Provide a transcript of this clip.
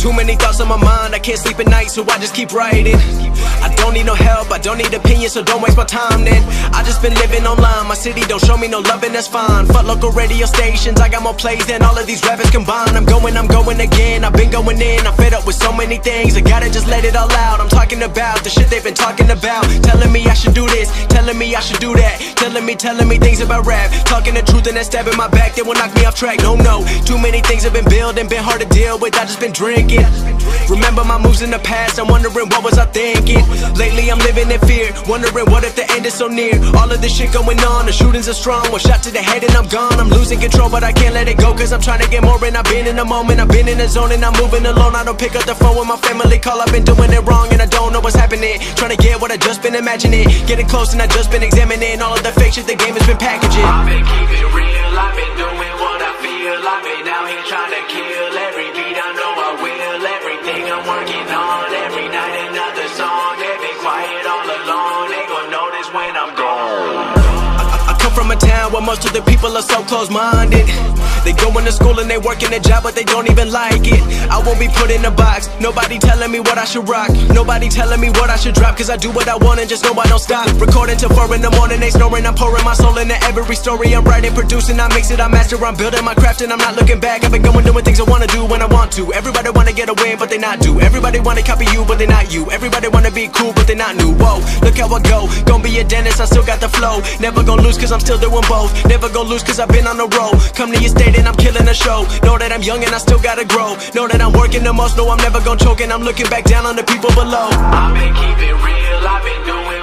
Too many thoughts on my mind, I can't sleep at night, so I just keep writing. I don't need no help, I don't need opinions, so don't waste my time then. I just been living online, my city don't show me no love and that's fine. Fuck local radio stations, I got more plays than all of these rappers combined. I'm going again, I've been going in, I'm fed up with so many things, I gotta just let it all out. I'm talking about the shit they've been talking about, telling me I should do this, telling me I should do that, telling me things about rap, talking the truth and that stab in my back that will knock me off track. No, too many things have been building, been hard to deal with, I just been drinking. Remember my moves in the past, I'm wondering what was I thinking. Lately I'm living in fear, wondering what if the end is so near. All of this shit going on, the shootings are strong, one shot to the head and I'm gone. I'm losing control but I can't let it go, cause I'm trying to get more. And I've been in the moment, I've been in the zone, and I'm moving alone. I don't pick up the phone when my family call, I've been doing it wrong and I don't know what's happening. Trying to get what I just been imagining, getting close and I just been examining all of the fake shit the game has been packaging. I've been keeping real, I've been doing what I feel. I've been out here trying to kill every beat, I know I will. Everything I'm working on, every night another song. They've been quiet all along, they gon' notice when I'm gone. I come from a town where most of the people are so close-minded. They going to school and they working a job but they don't even like it. I won't be put in a box, nobody telling me what I should rock, nobody telling me what I should drop, cause I do what I want and just know I don't stop. Recording till 4 in the morning, they snoring, I'm pouring my soul into every story. I'm writing, producing, I mix it, I master, I'm building my craft and I'm not looking back. I've been going doing things I wanna do when I want to. Everybody wanna get a win but they not do. Everybody wanna copy you but they not you. Everybody wanna be cool but they not new. Whoa, look how I go, gonna be a dentist, I still got the flow. Never gonna lose cause I'm still doing both. Never gonna lose cause I've been on the road. Come to your state and I'm killing the show. Know that I'm young and I still gotta grow. Know that I'm working the most, know I'm never gonna choke, and I'm looking back down on the people below. I've been keeping real, I've been doing